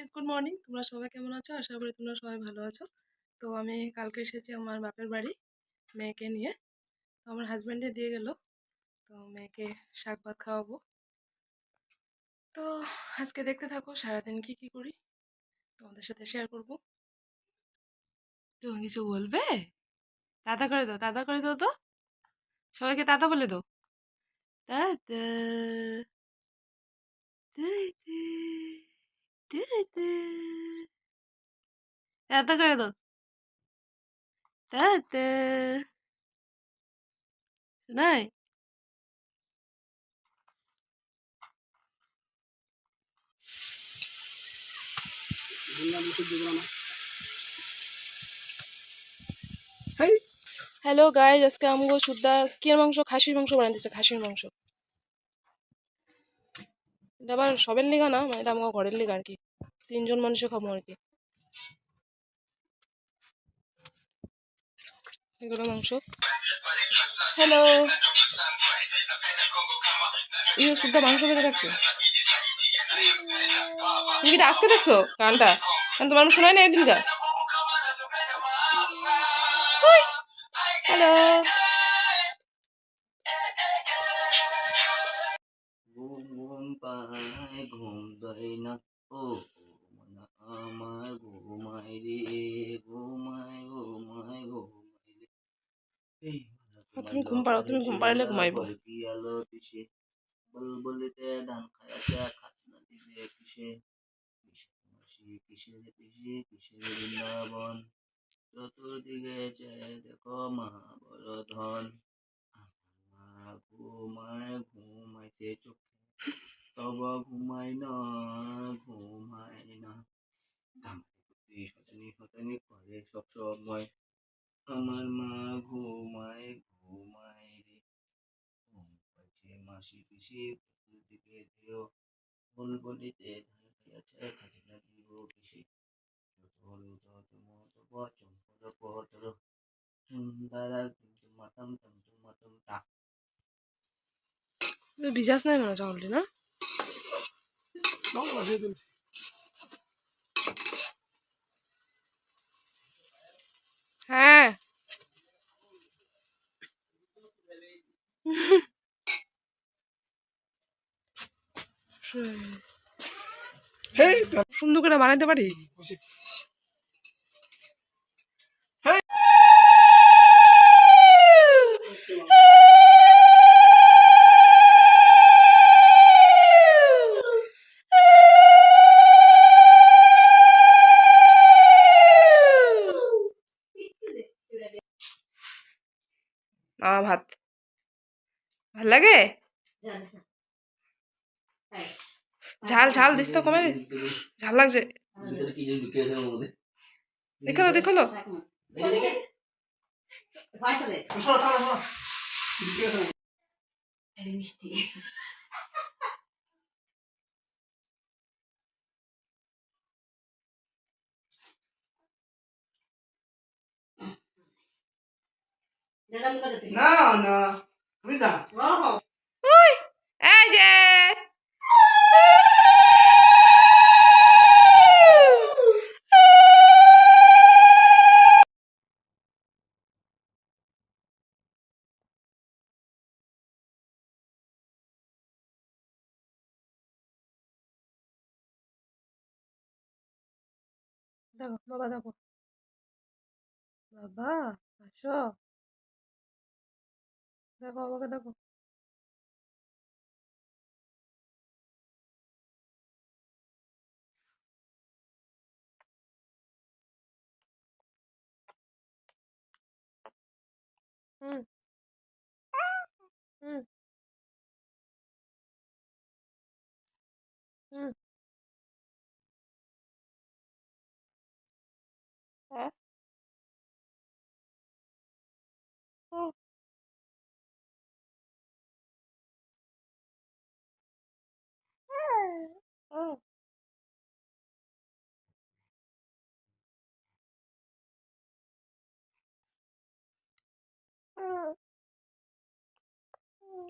Guys, good morning. তোমরা সবাই কেমন আছো? আশা করি তোমরা সবাই ভালো আছো। তো আমি কালকে এসেছি আমার বাপের বাড়ি মেয়েকে নিয়ে। তো আমার হাজব্যান্ডে দিয়ে গেল। তো মেয়েকে শাক ভাত খাওয়াবো। তো আজকে দেখতে থাকো সারাদিন কি কি করি, তোমাদের সাথে শেয়ার করবো। তুমি কিছু বলবে? দাদা করে দাও, দাদা করে দাও তো। সবাইকে দাদা বলে দাও। দাদা, দাদা, দাদা। দাদা করে দাও। দাদা, শোনাই। হ্যালো গাইজ, আজকে আমগো শুদ্ধা কিয়ের মাংস, খাসির মাংস বানাইতেছে। খাসির মাংস এটা আবার সবের লিগা না, মানে এটা আমগো ঘরের লিগা আর কি। 3জন মানুষে খাবো আর কি। এগুলো মাংস। হ্যালো, ইয়ে শুদ্ধা মাংস বেড়ে রাখছে। তুমি কি এটা আজকে দেখছো গানটা? কারণ তোমার আমি শোনাই না একদিনকা। হ্যালো, ঘুম ঘুম পায় ঘুম ধরে না, ও মনা আমার ঘুমায় রে, ঘুমায় ঘুমায় ঘুমায় রে। এই তোমার তুমি ঘুম পাড়ো, জবার তুমি ঘুম পাড়লে শিলা ঘুমাইবো। ভর কি আলো দিশে, বুলবুলিতে ধান খায়াছে খাজনা দিবে কিসে, কিসের মাসি কিসের পিসি কিসের বৃন্দাবন, চতুর্দিকে চেয়ে দেখো মা বড় ধন, আমার মা ঘুমায় ঘুমাইছে চোখে, তবা ঘুমায় না ঘুমায় না, ধামারি শতানি শতানি করে সব সময়, আমার মা ঘুমায় ঘুমায় রে, ঘুম পাচ্ছে মাসি পিসি দিকে দিও, বুলবুলিতে ধান খাইয়াছে খাজনা দিব কিসে, যত হলো তত মত চম্পল পতর, সুন্দর কিন্তু মাতাম তন্তু মাতাম তা। ভিজাস নাই মনে চাউলটি না? হ্যাঁ, সুন্দর করে বানাইতে পারি। ভাত ভাল লাগে। ঝাল ঝাল দিস তো, কমে ঝাল লাগছে। দেখালো দেখালো। না না তুমি যা ওই, এই যে দেখো বাবা, দেখো বাবা, আসো, দেখো বাবাকে দেখো। হুম হুম হুম। হ্যাঁ, হুম, হুম, হুম, হুম।